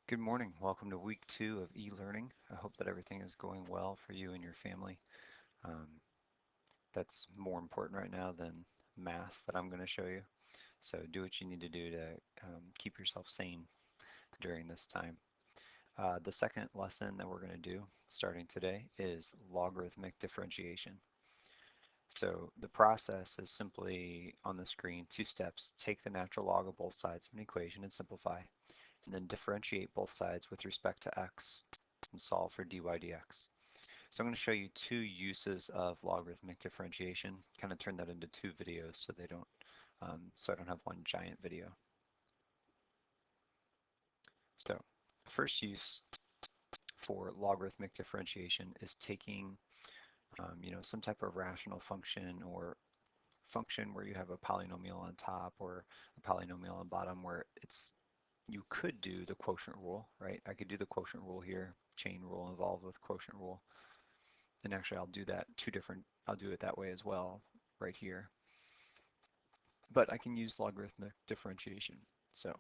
Good morning. Welcome to week 2 of e-learning. I hope that everything is going well for you and your family. Um, that's more important right now than math that I'm going to show you. So do what you need to do to keep yourself sane during this time. The second lesson that we're going to do starting today is logarithmic differentiation. So the process is simply on the screen, 2 steps. Take the natural log of both sides of an equation and simplify, and then differentiate both sides with respect to x and solve for dy dx. So I'm going to show you 2 uses of logarithmic differentiation, kind of turn that into 2 videos so I don't have one giant video. So the first use for logarithmic differentiation is taking some type of rational function or function where you have a polynomial on top or a polynomial on bottom where you could do the quotient rule, right? I could do the quotient rule here, chain rule involved with quotient rule. And actually I'll do it that way as well right here. But I can use logarithmic differentiation. So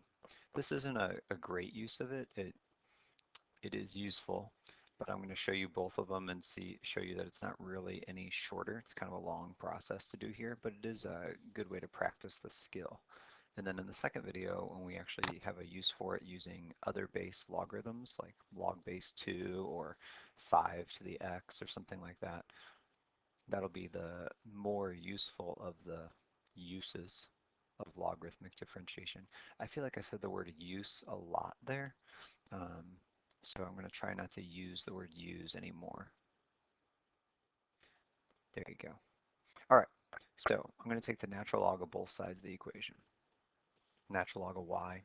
this isn't a great use of it. It is useful, but I'm going to show you both of them and show you that it's not really any shorter. It's kind of a long process to do here, but it is a good way to practice the skill. And then in the second video, when we actually have a use for it using other base logarithms, like log base 2 or 5 to the x or something like that, that'll be the more useful of the uses of logarithmic differentiation. I feel like I said the word use a lot there, um, so I'm going to try not to use the word use anymore. There you go. All right, so I'm going to take the natural log of both sides of the equation. Natural log of y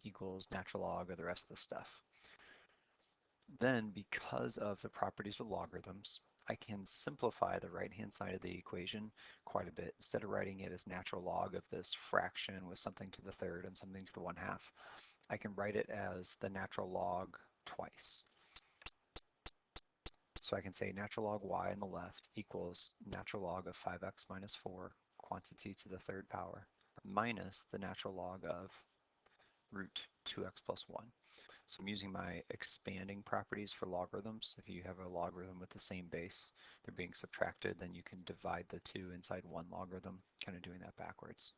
equals natural log of the rest of the stuff. Then, because of the properties of logarithms, I can simplify the right-hand side of the equation quite a bit. Instead of writing it as natural log of this fraction with something to the third and something to the 1/2, I can write it as the natural log twice. So I can say natural log y on the left equals natural log of 5x minus 4, quantity to the third power, minus the natural log of root 2x plus 1. So I'm using my expanding properties for logarithms. If you have a logarithm with the same base, they're being subtracted, then you can divide the 2 inside one logarithm, kind of doing that backwards.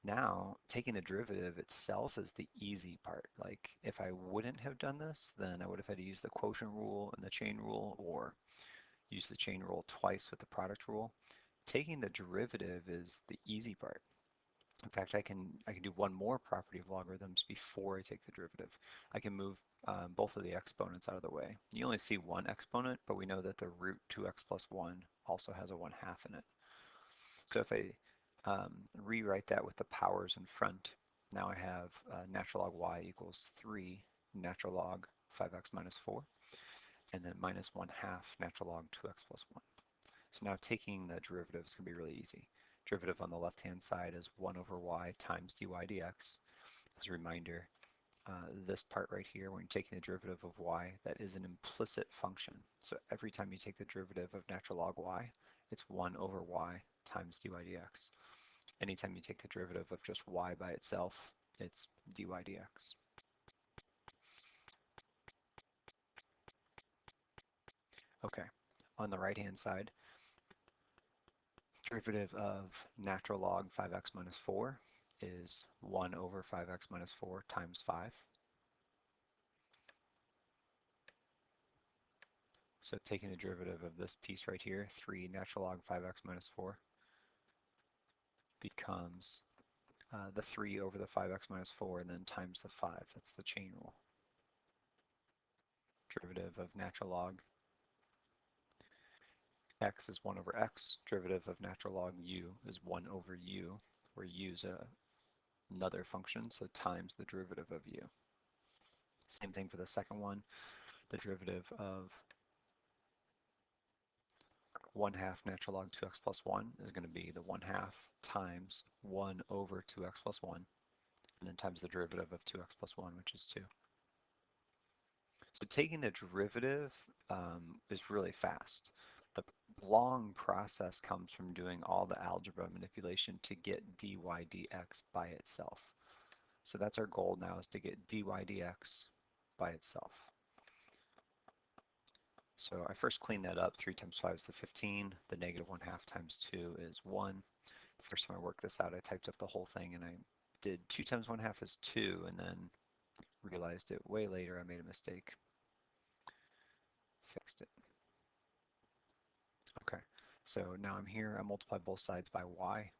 Now, taking the derivative itself is the easy part. Like, if I wouldn't have done this, then I would have had to use the quotient rule and the chain rule, or use the chain rule twice with the product rule. Taking the derivative is the easy part. In fact, I can do one more property of logarithms before I take the derivative. I can move both of the exponents out of the way. You only see one exponent, but we know that the root 2x plus 1 also has a 1/2 in it. So if I rewrite that with the powers in front, now I have natural log y equals 3 natural log 5x minus 4, and then minus 1/2 natural log 2x plus 1. So now taking the derivatives can be really easy. Derivative on the left-hand side is 1 over y times dy dx. As a reminder, this part right here, when you're taking the derivative of y, that is an implicit function. So every time you take the derivative of natural log y, it's 1 over y times dy dx. Anytime you take the derivative of just y by itself, it's dy dx. Okay, on the right-hand side, derivative of natural log 5x minus 4 is 1 over 5x minus 4 times 5. So taking the derivative of this piece right here, 3 natural log 5x minus 4, becomes the 3 over the 5x minus 4 and then times the 5. That's the chain rule. Derivative of natural log x is 1 over x. Derivative of natural log u is 1 over u, where u is another function, so times the derivative of u. Same thing for the second one. The derivative of 1/2 natural log 2x plus 1 is going to be the 1/2 times 1 over 2x plus 1, and then times the derivative of 2x plus 1, which is 2. So taking the derivative is really fast. The long process comes from doing all the algebra manipulation to get dy dx by itself. So that's our goal now, is to get dy dx by itself. So I first clean that up. 3 times 5 is the 15. The negative 1/2 times 2 is 1. The first time I worked this out, I typed up the whole thing and I did 2 times 1/2 is 2, and then realized it way later. I made a mistake. Fixed it. Okay, so now I'm here. I multiply both sides by y.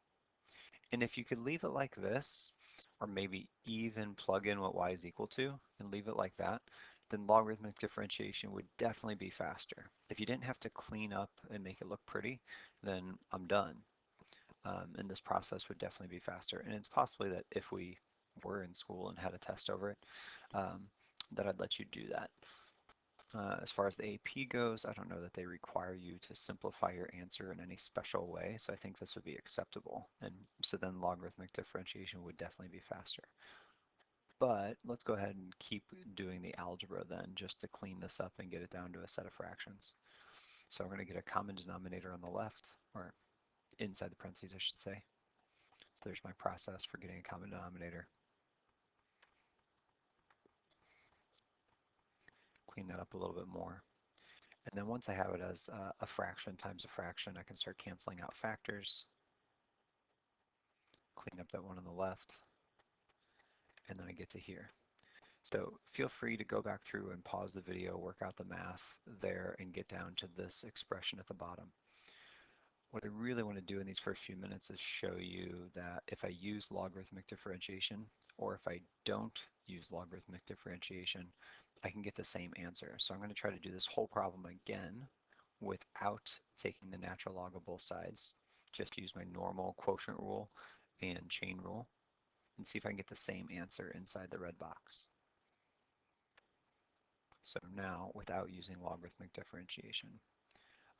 And if you could leave it like this, or maybe even plug in what y is equal to and leave it like that, then logarithmic differentiation would definitely be faster. If you didn't have to clean up and make it look pretty, then I'm done. And this process would definitely be faster. And it's possibly that if we were in school and had a test over it, um, that I'd let you do that. As far as the AP goes, I don't know that they require you to simplify your answer in any special way, so I think this would be acceptable. And so then logarithmic differentiation would definitely be faster. But let's go ahead and keep doing the algebra then, just to clean this up and get it down to a set of fractions. So we're going to get a common denominator on the left, or inside the parentheses, I should say. So there's my process for getting a common denominator. Clean that up a little bit more. And then once I have it as a fraction times a fraction, I can start canceling out factors. Clean up that one on the left, and then I get to here. So feel free to go back through and pause the video, work out the math there, and get down to this expression at the bottom. What I really want to do in these first few minutes is show you that if I use logarithmic differentiation, or if I don't use logarithmic differentiation, I can get the same answer. So I'm going to try to do this whole problem again without taking the natural log of both sides. Just use my normal quotient rule and chain rule, and see if I can get the same answer inside the red box. So now, without using logarithmic differentiation.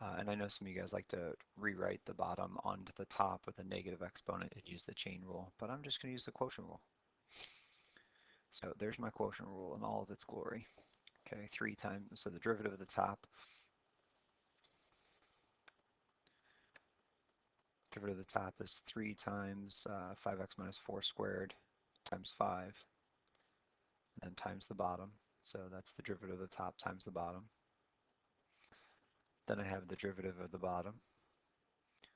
And I know some of you guys like to rewrite the bottom onto the top with a negative exponent and use the chain rule, but I'm just going to use the quotient rule. So there's my quotient rule in all of its glory. Okay, 3 times, so the derivative of the top, derivative of the top is 3 times 5x minus 4 squared times 5, and then times the bottom. So that's the derivative of the top times the bottom. Then I have the derivative of the bottom,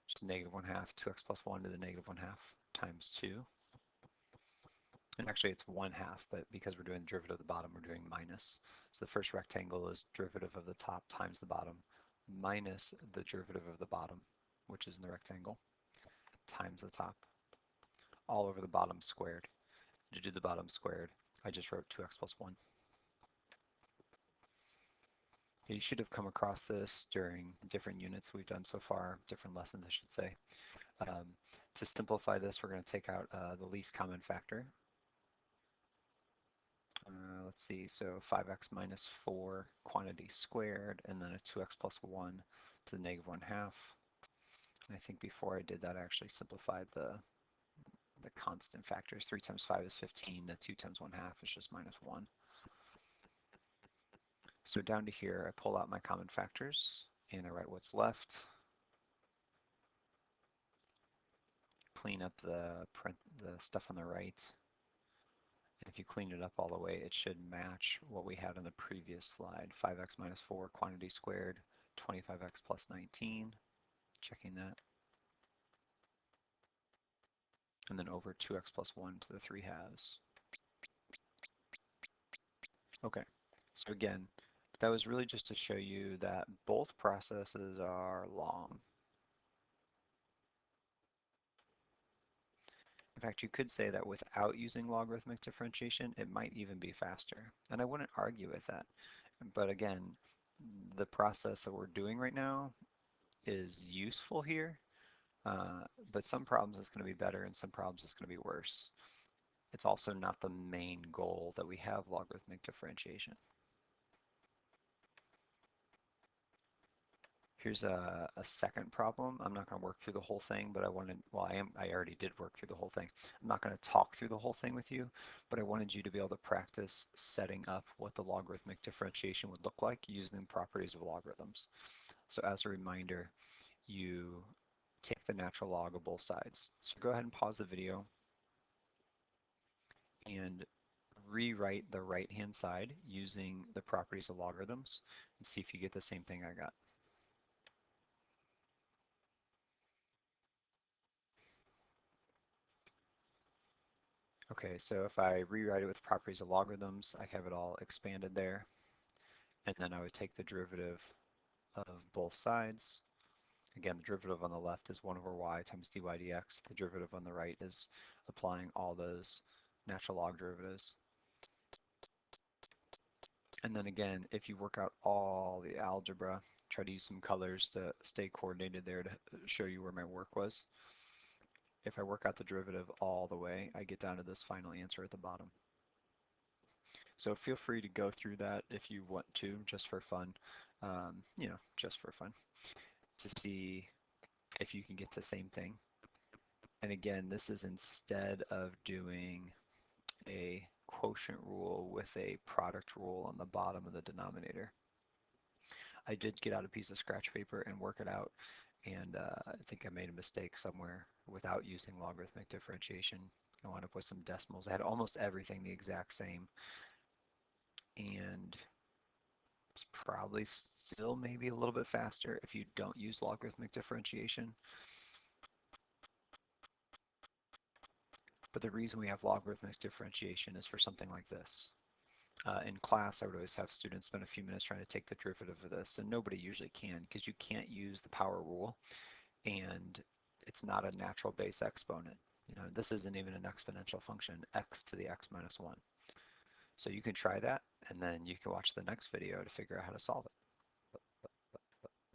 which is negative 1/2, 2x plus 1 to the negative 1/2 times 2. And actually it's 1/2, but because we're doing the derivative of the bottom, we're doing minus. So the first rectangle is derivative of the top times the bottom minus the derivative of the bottom, which is in the rectangle, times the top, all over the bottom squared. To do the bottom squared, I just wrote 2x plus 1. You should have come across this during different units we've done so far, different lessons I should say. To simplify this, we're going to take out the least common factor. Let's see, so 5x minus 4 quantity squared, and then a 2x plus 1 to the negative 1/2. And I think before I did that, I actually simplified the constant factors. 3 times 5 is 15, the 2 times 1/2 is just minus 1. So down to here, I pull out my common factors, and I write what's left. Clean up the stuff on the right. And if you clean it up all the way, it should match what we had on the previous slide. 5x minus 4 quantity squared, 25x plus 19. Checking that. And then over 2x plus 1 to the 3/2. Okay, so again, that was really just to show you that both processes are long. In fact, you could say that without using logarithmic differentiation, it might even be faster. And I wouldn't argue with that. But again, the process that we're doing right now is useful here, but some problems it's going to be better and some problems it's going to be worse. It's also not the main goal that we have logarithmic differentiation. Here's a second problem. I'm not going to work through the whole thing, but I wanted, well, I already did work through the whole thing. I'm not going to talk through the whole thing with you, but I wanted you to be able to practice setting up what the logarithmic differentiation would look like using the properties of logarithms. So as a reminder, you take the natural log of both sides. So go ahead and pause the video. and rewrite the right-hand side using the properties of logarithms and see if you get the same thing I got. Okay, so if I rewrite it with properties of logarithms, I have it all expanded there, and then I would take the derivative of both sides. Again, the derivative on the left is 1 over y times dy dx. The derivative on the right is applying all those natural log derivatives. And then again, if you work out all the algebra, try to use some colors to stay coordinated there to show you where my work was. If I work out the derivative all the way, I get down to this final answer at the bottom. So feel free to go through that if you want to, just for fun, just for fun, to see if you can get the same thing. And again, this is instead of doing a quotient rule with a product rule on the bottom of the denominator. I did get out a piece of scratch paper and work it out, and I think I made a mistake somewhere without using logarithmic differentiation. I wound up with some decimals. I had almost everything the exact same, and it's probably still maybe a little bit faster if you don't use logarithmic differentiation. But the reason we have logarithmic differentiation is for something like this. In class, I would always have students spend a few minutes trying to take the derivative of this, and nobody usually can because you can't use the power rule, and it's not a natural base exponent. This isn't even an exponential function, x to the x minus 1. So you can try that, and then you can watch the next video to figure out how to solve it.